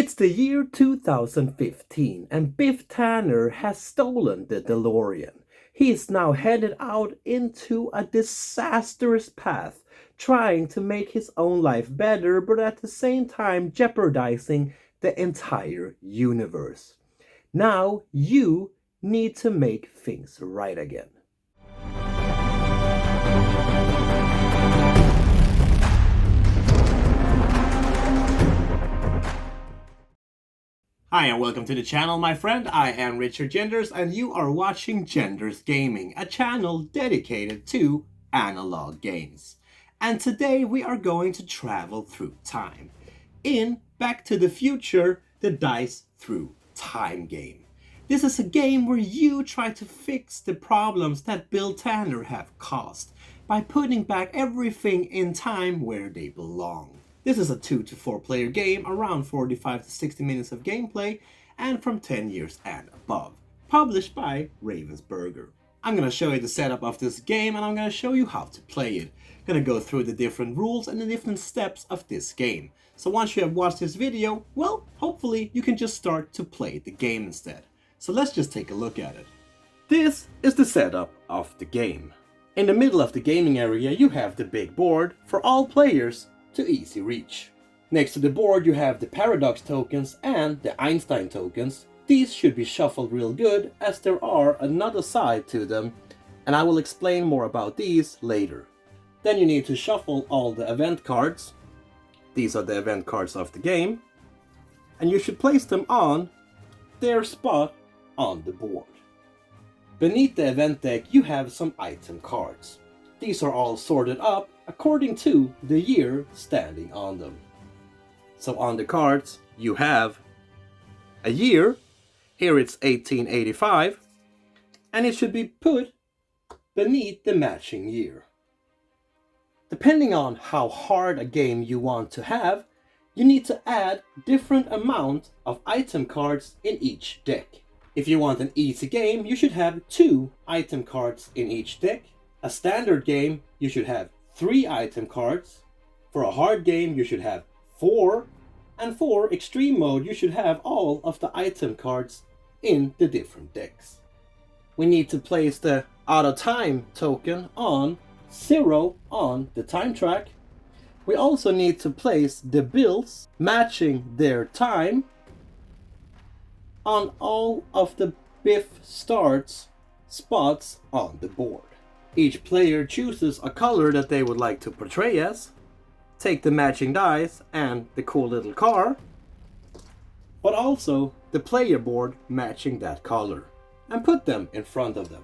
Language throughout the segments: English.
It's the year 2015 and Biff Tanner has stolen the DeLorean. He is now headed out into a disastrous path, trying to make his own life better, but at the same time jeopardizing the entire universe. Now you need to make things right again. Hi and welcome to the channel, my friend. I am Richard Genders and you are watching Genders Gaming, a channel dedicated to analog games. And today we are going to travel through time in Back to the Future, the Dice Through Time game. This is a game where you try to fix the problems that Bill Tanner have caused by putting back everything in time where they belong. This is a 2 to 4 player game, around 45 to 60 minutes of gameplay, and from 10 years and above. Published by Ravensburger. I'm going to show you the setup of this game and I'm going to show you how to play it. I'm going to go through the different rules and the different steps of this game. So once you have watched this video, well, hopefully you can just start to play the game instead. So let's just take a look at it. This is the setup of the game. In the middle of the gaming area you have the big board for all players to easy reach. Next to the board you have the paradox tokens and the Einstein tokens. These should be shuffled real good as there are another side to them and I will explain more about these later. Then you need to shuffle all the event cards. These are the event cards of the game and you should place them on their spot on the board. Beneath the event deck you have some item cards. These are all sorted up according to the year standing on them. So on the cards you have a year, here it's 1885, and it should be put beneath the matching year. Depending on how hard a game you want to have, you need to add different amount of item cards in each deck. If you want an easy game, you should have 2 item cards in each deck. A standard game, you should have 3 item cards. For a hard game, you should have 4. And for extreme mode, you should have all of the item cards in the different decks. We need to place the out of time token on 0 on the time track. We also need to place the bills matching their time on all of the Biff starts spots on the board. Each player chooses a color that they would like to portray as, take the matching dice and the cool little car, but also the player board matching that color, and put them in front of them.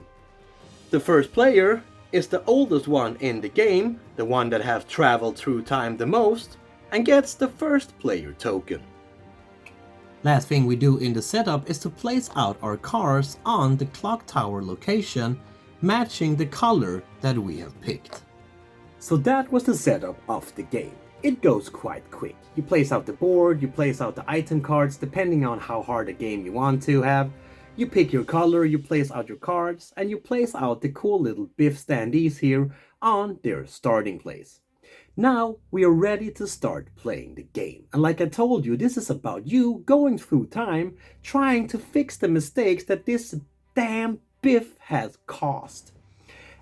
The first player is the oldest one in the game, the one that has traveled through time the most, and gets the first player token. Last thing we do in the setup is to place out our cars on the clock tower location, matching the color that we have picked. So that was the setup of the game. It goes quite quick. You place out the board, you place out the item cards depending on how hard a game you want to have. You pick your color, you place out your cards, and you place out the cool little Biff standees here on their starting place. Now we are ready to start playing the game. And like I told you, this is about you going through time, trying to fix the mistakes that this damn Biff has caused.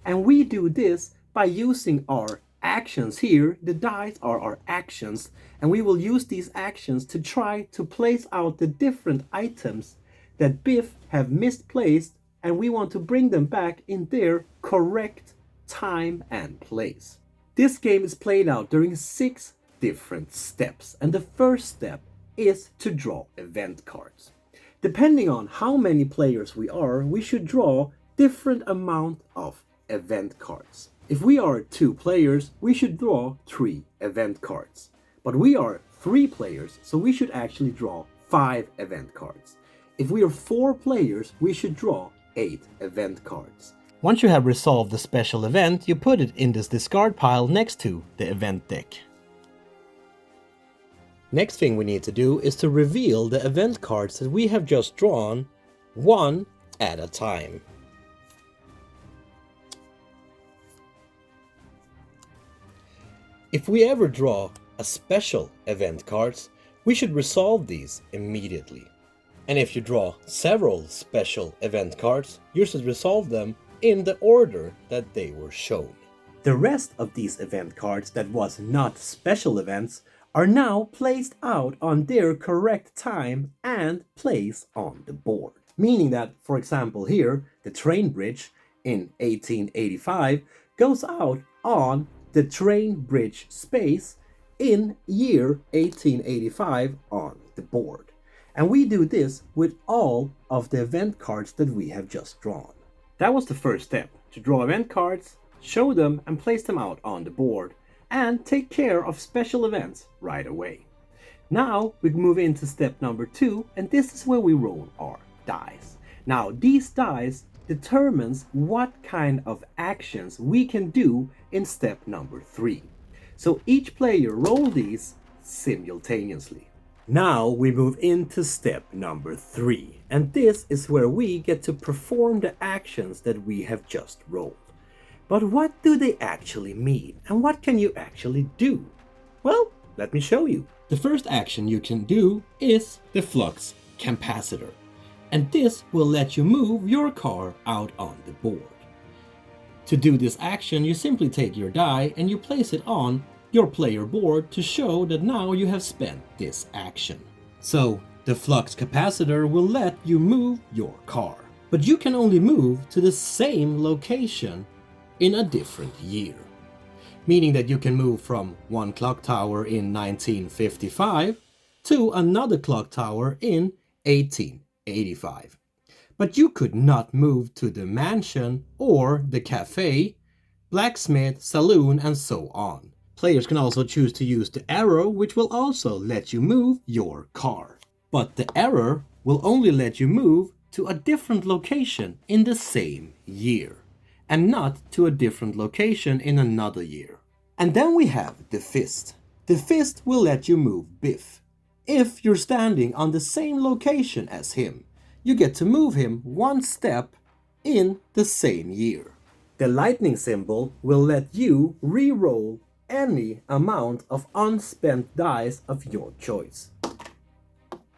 And we do this by using our actions here. The dice are our actions, and we will use these actions to try to place out the different items that Biff have misplaced, and we want to bring them back in their correct time and place. This game is played out during 6 different steps, and the first step is to draw event cards. Depending on how many players we are, we should draw different amount of event cards. If we are 2 players, we should draw 3 event cards. But we are 3 players, so we should actually draw 5 event cards. If we are 4 players, we should draw 8 event cards. Once you have resolved the special event, you put it in this discard pile next to the event deck. Next thing we need to do is to reveal the event cards that we have just drawn, one at a time. If we ever draw a special event cards, We should resolve these immediately. And if you draw several special event cards, you should resolve them in the order that they were shown. The rest of these event cards that was not special events are now placed out on their correct time and place on the board. Meaning that, for example here, the train bridge in 1885 goes out on the train bridge space in year 1885 on the board. And we do this with all of the event cards that we have just drawn. That was the first step, to draw event cards, show them and place them out on the board, and take care of special events right away. Now we move into step number 2, and this is where we roll our dice. Now these dice determines what kind of actions we can do in step number 3. So each player roll these simultaneously. Now we move into step number 3, and this is where we get to perform the actions that we have just rolled. But what do they actually mean, and what can you actually do? Well, let me show you. The first action you can do is the flux capacitor, and this will let you move your car out on the board. To do this action, you simply take your die and you place it on your player board to show that now you have spent this action. So the flux capacitor will let you move your car, but you can only move to the same location in a different year. Meaning that you can move from one clock tower in 1955 to another clock tower in 1885. But you could not move to the mansion or the cafe, blacksmith, saloon, and so on. Players can also choose to use the arrow, which will also let you move your car. But the arrow will only let you move to a different location in the same year, and not to a different location in another year. And then we have the fist. The fist will let you move Biff. If you're standing on the same location as him, you get to move him one step in the same year. The lightning symbol will let you re-roll any amount of unspent dice of your choice.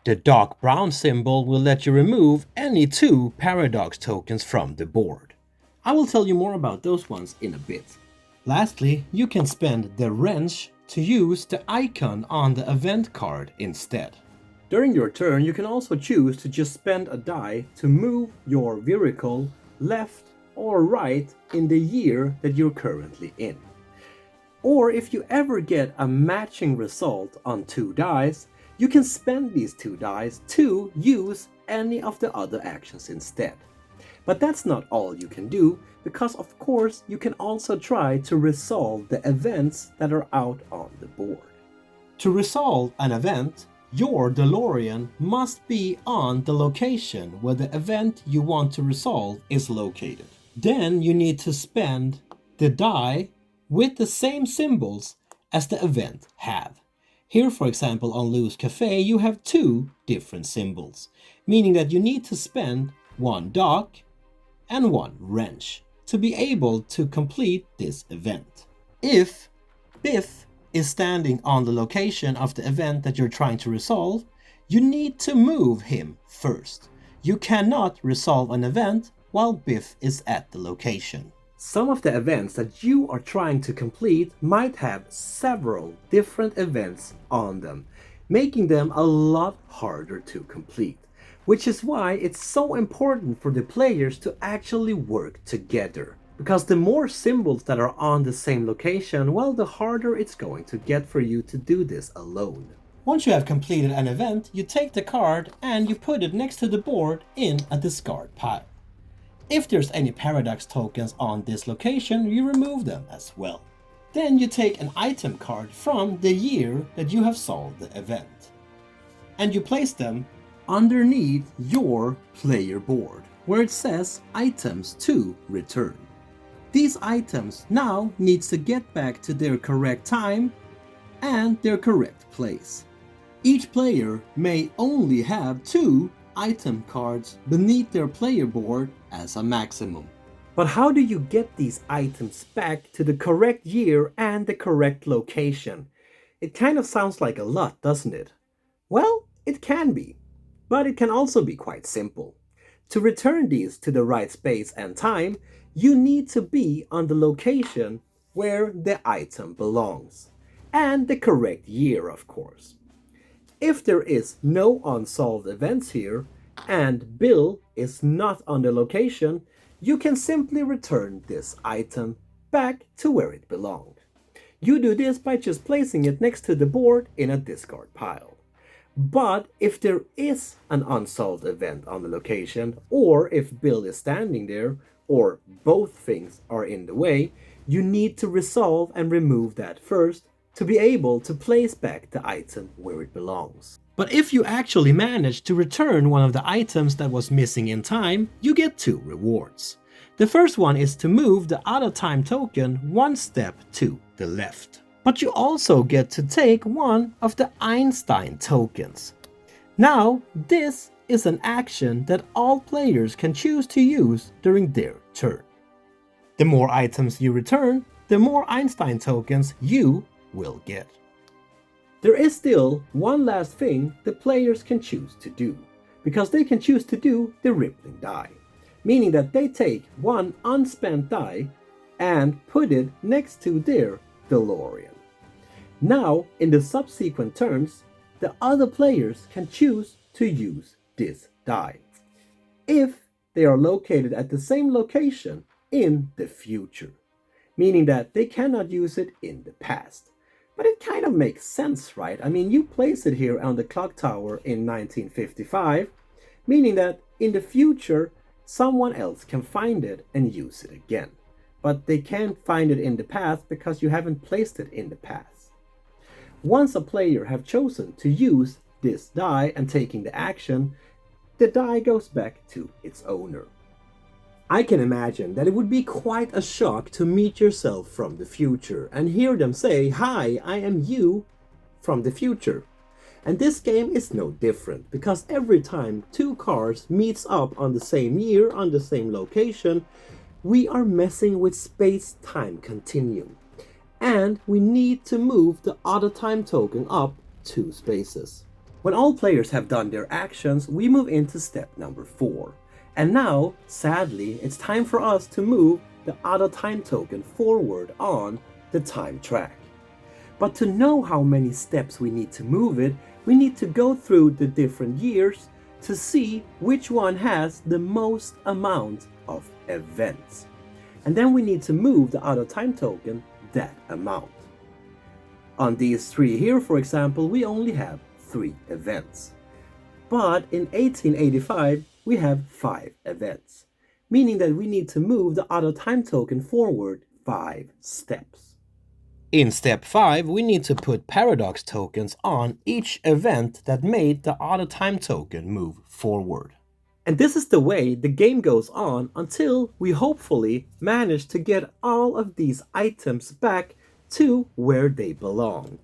The dark brown symbol will let you remove any 2 paradox tokens from the board. I will tell you more about those ones in a bit. Lastly, you can spend the wrench to use the icon on the event card instead. During your turn, you can also choose to just spend a die to move your vehicle left or right in the year that you're currently in. Or if you ever get a matching result on 2 dice, you can spend these 2 dice to use any of the other actions instead. But that's not all you can do, because of course you can also try to resolve the events that are out on the board. To resolve an event, your DeLorean must be on the location where the event you want to resolve is located. Then you need to spend the die with the same symbols as the event have. Here, for example, on Lou's Cafe, you have 2 different symbols, meaning that you need to spend 1 dock and 1 wrench to be able to complete this event. If Biff is standing on the location of the event that you're trying to resolve, you need to move him first. You cannot resolve an event while Biff is at the location. Some of the events that you are trying to complete might have several different events on them, making them a lot harder to complete. Which is why it's so important for the players to actually work together. Because the more symbols that are on the same location, well, the harder it's going to get for you to do this alone. Once you have completed an event, you take the card and you put it next to the board in a discard pile. If there's any paradox tokens on this location, you remove them as well. Then you take an item card from the year that you have solved the event, and you place them underneath your player board, where it says items to return. These items now needs to get back to their correct time and their correct place. Each player may only have 2 item cards beneath their player board as a maximum. But how do you get these items back to the correct year and the correct location? It kind of sounds like a lot, doesn't it? Well, it can be, but it can also be quite simple. To return these to the right space and time, you need to be on the location where the item belongs, and the correct year, of course. If there is no unsolved events here, and Bill is not on the location, you can simply return this item back to where it belonged. You do this by just placing it next to the board in a discard pile. But if there is an unsolved event on the location, or if Bill is standing there, or both things are in the way, you need to resolve and remove that first to be able to place back the item where it belongs. But if you actually manage to return one of the items that was missing in time, you get two rewards. The first one is to move the out of time token one step to the left. But you also get to take one of the Einstein tokens. Now, this is an action that all players can choose to use during their turn. The more items you return, the more Einstein tokens you will get. There is still one last thing the players can choose to do, because they can choose to do the rippling die, meaning that they take one unspent die and put it next to their DeLorean. Now, in the subsequent turns, the other players can choose to use this die, if they are located at the same location in the future, meaning that they cannot use it in the past. But it kind of makes sense, right? I mean, you place it here on the clock tower in 1955, meaning that in the future, someone else can find it and use it again. But they can't find it in the past because you haven't placed it in the past. Once a player have chosen to use this die and taking the action, the die goes back to its owner. I can imagine that it would be quite a shock to meet yourself from the future and hear them say, "Hi, I am you from the future." And this game is no different, because every time two cars meets up on the same year on the same location, we are messing with space-time continuum. And we need to move the other time token up 2 spaces. When all players have done their actions, we move into step number 4. And now, sadly, it's time for us to move the other time token forward on the time track. But to know how many steps we need to move it, we need to go through the different years to see which one has the most amount of events. And then we need to move the other time token that amount. On these 3 here, for example, we only have 3 events. But in 1885, we have 5 events, meaning that we need to move the other time token forward 5 steps. In step 5, we need to put paradox tokens on each event that made the other time token move forward. And this is the way the game goes on until we hopefully manage to get all of these items back to where they belong.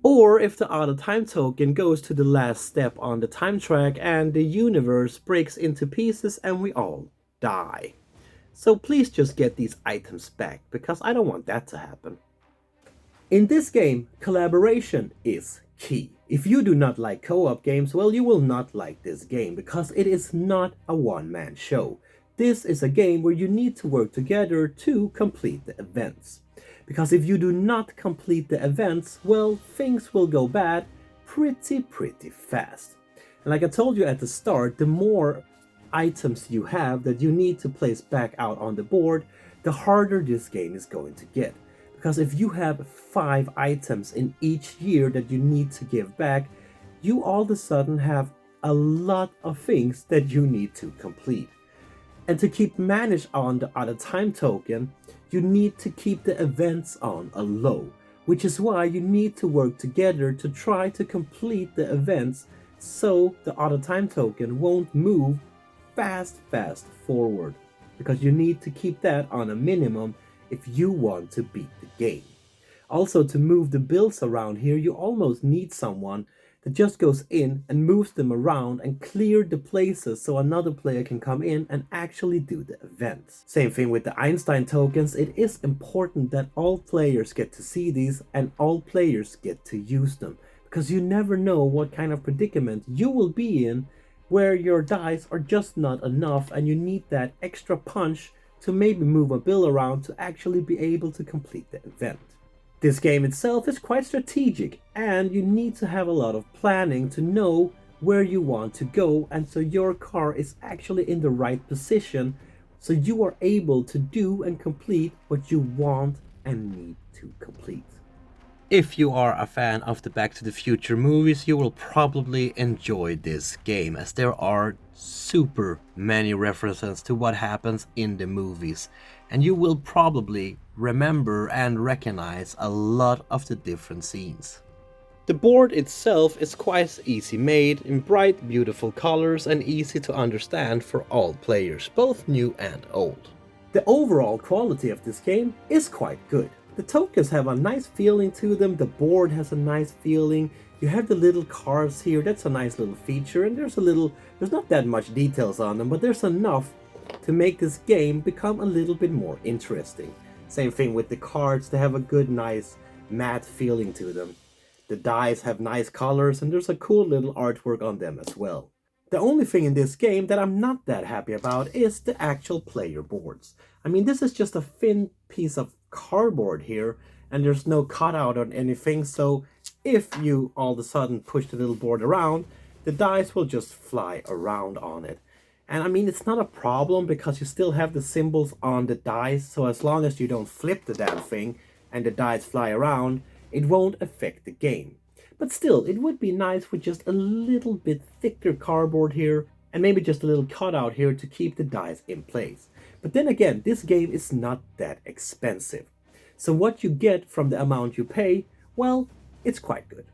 Or if the other time token goes to the last step on the time track and the universe breaks into pieces and we all die. So please just get these items back, because I don't want that to happen. In this game, collaboration is key. If you do not like co-op games, well, you will not like this game, because it is not a one-man show. This is a game where you need to work together to complete the events. Because if you do not complete the events, well, things will go bad pretty fast. And like I told you at the start, the more items you have that you need to place back out on the board, the harder this game is going to get. Because if you have 5 items in each year that you need to give back, you all of a sudden have a lot of things that you need to complete. And to keep managed on the other time token, you need to keep the events on a low, which is why you need to work together to try to complete the events so the other time token won't move fast forward, because you need to keep that on a minimum if you want to beat the game. Also, to move the builds around here, you almost need someone that just goes in and moves them around and clear the places so another player can come in and actually do the events. Same thing with the Einstein tokens. It is important that all players get to see these and all players get to use them, because you never know what kind of predicament you will be in where your dice are just not enough and you need that extra punch to maybe move a bill around to actually be able to complete the event. This game itself is quite strategic and you need to have a lot of planning to know where you want to go, and so your car is actually in the right position so you are able to do and complete what you want and need to complete. If you are a fan of the Back to the Future movies, you will probably enjoy this game, as there are super many references to what happens in the movies, and you will probably remember and recognize a lot of the different scenes. The board itself is quite easy made, in bright beautiful colors and easy to understand for all players, both new and old. The overall quality of this game is quite good. The tokens have a nice feeling to them, the board has a nice feeling, you have the little cards here, that's a nice little feature, and there's not that much details on them, but there's enough to make this game become a little bit more interesting. Same thing with the cards, they have a good nice matte feeling to them. The dice have nice colors and there's a cool little artwork on them as well. The only thing in this game that I'm not that happy about is the actual player boards. I mean, this is just a thin piece of cardboard here and there's no cutout on anything, so if you all of a sudden push the little board around, the dice will just fly around on it. And I mean, it's not a problem because you still have the symbols on the dice, so as long as you don't flip the damn thing and the dice fly around, it won't affect the game. But still, it would be nice with just a little bit thicker cardboard here and maybe just a little cutout here to keep the dice in place. But then again, this game is not that expensive. So what you get from the amount you pay, well, it's quite good.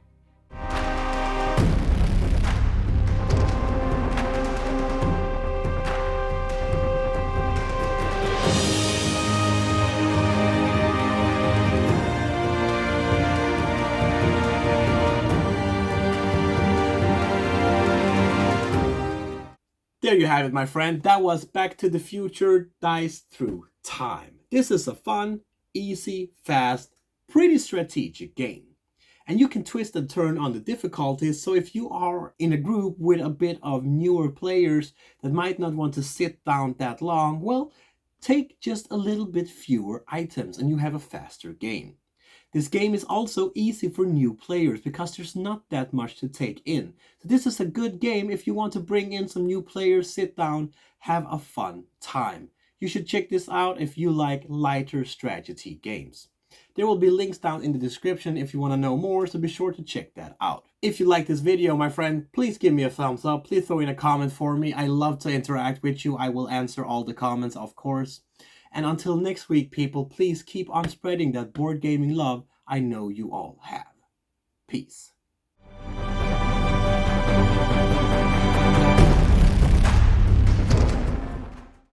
There you have it, my friend. That was Back to the Future Dice Through Time. This is a fun, easy, fast, pretty strategic game. And you can twist and turn on the difficulties, so if you are in a group with a bit of newer players that might not want to sit down that long, well, take just a little bit fewer items and you have a faster game. This game is also easy for new players because there's not that much to take in. So this is a good game if you want to bring in some new players, sit down, have a fun time. You should check this out if you like lighter strategy games. There will be links down in the description if you want to know more, so be sure to check that out. If you like this video, my friend, please give me a thumbs up. Please throw in a comment for me. I love to interact with you. I will answer all the comments, of course. And until next week, people, please keep on spreading that board gaming love I know you all have. Peace.